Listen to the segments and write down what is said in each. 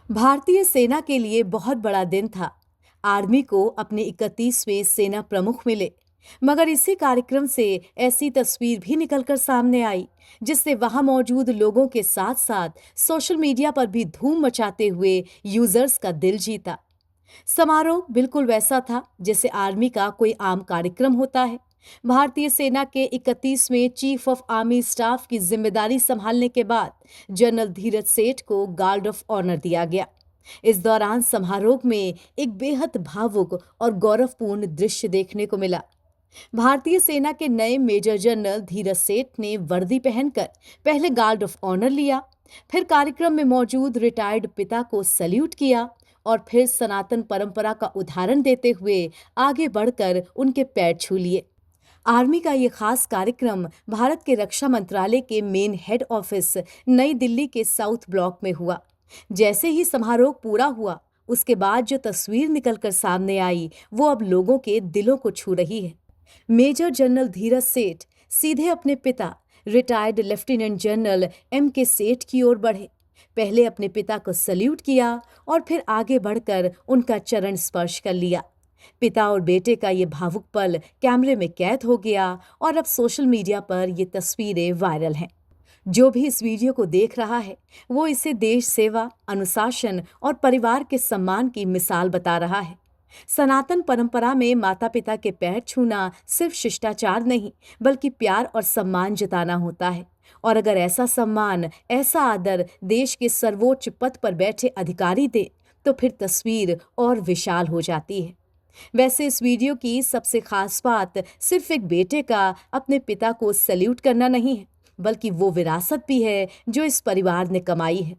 भारतीय सेना के लिए बहुत बड़ा दिन था। आर्मी को अपने 31वें सेना प्रमुख मिले। मगर इसी कार्यक्रम से ऐसी तस्वीर भी निकलकर सामने आई जिससे वहां मौजूद लोगों के साथ साथ सोशल मीडिया पर भी धूम मचाते हुए यूजर्स का दिल जीता। समारोह बिल्कुल वैसा था जैसे आर्मी का कोई आम कार्यक्रम होता है। भारतीय सेना के 31वें चीफ ऑफ आर्मी स्टाफ की जिम्मेदारी संभालने के बाद जनरल धीरज सेठ को गार्ड ऑफ ऑनर दिया गया। इस दौरान समारोह में एक बेहद भावुक और गौरवपूर्ण दृश्य देखने को मिला। भारतीय सेना के नए मेजर जनरल धीरज सेठ ने वर्दी पहनकर पहले गार्ड ऑफ ऑनर लिया, फिर कार्यक्रम में मौजूद रिटायर्ड पिता को सैल्यूट किया और फिर सनातन परंपरा का उदाहरण देते हुए आगे बढ़कर उनके पैर छू लिए। आर्मी का ये खास कार्यक्रम भारत के रक्षा मंत्रालय के मेन हेड ऑफिस नई दिल्ली के साउथ ब्लॉक में हुआ। जैसे ही समारोह पूरा हुआ, उसके बाद जो तस्वीर निकलकर सामने आई वो अब लोगों के दिलों को छू रही है। मेजर जनरल धीरज सेठ सीधे अपने पिता रिटायर्ड लेफ्टिनेंट जनरल M.K. सेठ की ओर बढ़े। पहले अपने पिता को सल्यूट किया और फिर आगे बढ़कर उनका चरण स्पर्श कर लिया। पिता और बेटे का ये भावुक पल कैमरे में कैद हो गया और अब सोशल मीडिया पर ये तस्वीरें वायरल हैं। जो भी इस वीडियो को देख रहा है वो इसे देश सेवा, अनुशासन और परिवार के सम्मान की मिसाल बता रहा है। सनातन परंपरा में माता पिता के पैर छूना सिर्फ शिष्टाचार नहीं बल्कि प्यार और सम्मान जताना होता है। और अगर ऐसा सम्मान, ऐसा आदर देश के सर्वोच्च पद पर बैठे अधिकारी दे तो फिर तस्वीर और विशाल हो जाती है। वैसे इस वीडियो की सबसे खास बात सिर्फ एक बेटे का अपने पिता को सैल्यूट करना नहीं है बल्कि वो विरासत भी है जो इस परिवार ने कमाई है।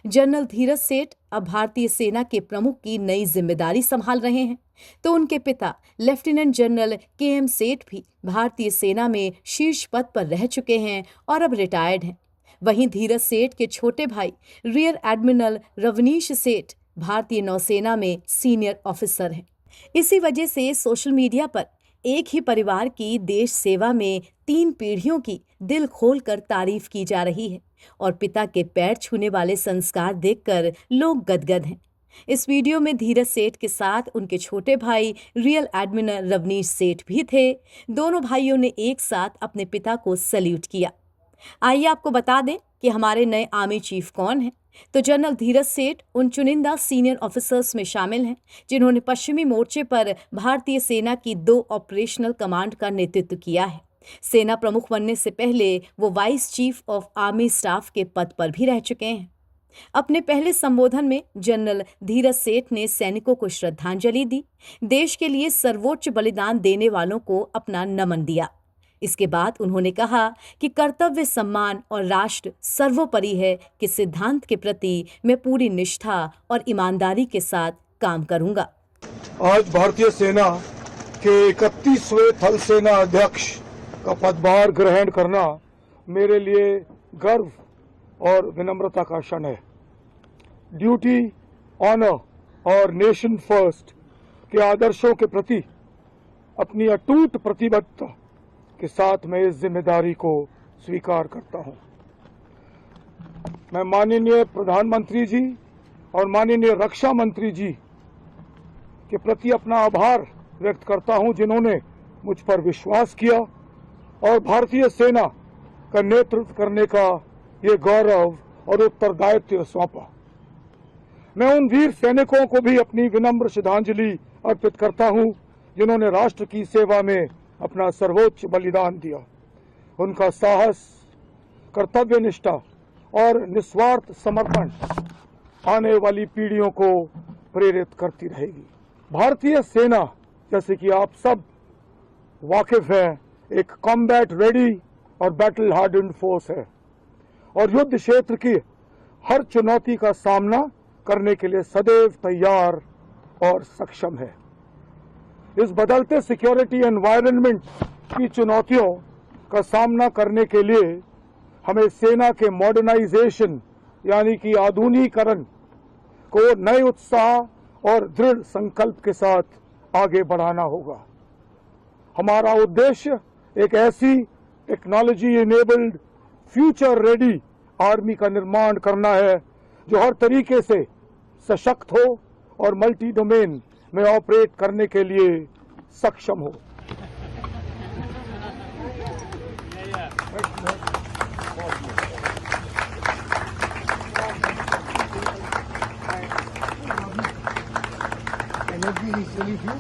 जनरल धीरज सेठ अब भारतीय सेना के प्रमुख की नई जिम्मेदारी संभाल रहे हैं, तो उनके पिता लेफ्टिनेंट जनरल KM सेठ भी भारतीय सेना में शीर्ष पद पर रह चुके हैं और अब रिटायर्ड हैं। वहीं धीरज सेठ के छोटे भाई रियर एडमिरल रवनीश सेठ भारतीय नौसेना में सीनियर ऑफिसर हैं। इसी वजह से सोशल मीडिया पर एक ही परिवार की देश सेवा में 3 पीढ़ियों की दिल खोलकर तारीफ की जा रही है और पिता के पैर छूने वाले संस्कार देखकर लोग गदगद हैं। इस वीडियो में धीरज सेठ के साथ उनके छोटे भाई रियल एडमिरल रवनीश सेठ भी थे। दोनों भाइयों ने एक साथ अपने पिता को सैल्यूट किया। आइए आपको बता दें कि हमारे नए आर्मी चीफ कौन हैं। तो जनरल धीरज सेठ उन चुनिंदा सीनियर ऑफिसर्स में शामिल हैं जिन्होंने पश्चिमी मोर्चे पर भारतीय सेना की 2 ऑपरेशनल कमांड का नेतृत्व किया है। सेना प्रमुख बनने से पहले वो vice chief of army staff के पद पर भी रह चुके हैं। अपने पहले संबोधन में जनरल धीरज सेठ ने सैनिकों को श्रद्धांजलि दी, देश के लिए सर्वोच्च बलिदान देने वालों को अपना नमन दिया। इसके बाद उन्होंने कहा कि कर्तव्य, सम्मान और राष्ट्र सर्वोपरि है कि सिद्धांत के प्रति मैं पूरी निष्ठा और ईमानदारी के साथ काम करूंगा। आज भारतीय सेना के 31वें थल सेना अध्यक्ष का पदभार ग्रहण करना मेरे लिए गर्व और विनम्रता का क्षण है। ड्यूटी, ऑनर और नेशन फर्स्ट के आदर्शों के प्रति अपनी अटूट प्रतिबद्धता के साथ मैं इस जिम्मेदारी को स्वीकार करता हूं। मैं माननीय प्रधानमंत्री जी और माननीय रक्षा मंत्री जी के प्रति अपना आभार व्यक्त करता हूं जिन्होंने मुझ पर विश्वास किया और भारतीय सेना का नेतृत्व करने का ये गौरव और उत्तरदायित्व सौंपा। मैं उन वीर सैनिकों को भी अपनी विनम्र श्रद्धांजलि अर्पित करता हूं जिन्होंने राष्ट्र की सेवा में अपना सर्वोच्च बलिदान दिया। उनका साहस, कर्तव्य निष्ठा और निस्वार्थ समर्पण आने वाली पीढ़ियों को प्रेरित करती रहेगी। भारतीय सेना, जैसे कि आप सब वाकिफ हैं, एक कॉम्बैट रेडी और बैटल हार्डन्ड फोर्स है और युद्ध क्षेत्र की हर चुनौती का सामना करने के लिए सदैव तैयार और सक्षम है। इस बदलते सिक्योरिटी एनवायरनमेंट की चुनौतियों का सामना करने के लिए हमें सेना के मॉडर्नाइजेशन यानी कि आधुनिकीकरण को नए उत्साह और दृढ़ संकल्प के साथ आगे बढ़ाना होगा। हमारा उद्देश्य एक ऐसी technology enabled future ready army का निर्माण करना है जो हर तरीके से सशक्त हो और मल्टी डोमेन में ऑपरेट करने के लिए सक्षम हो। Energy is really few.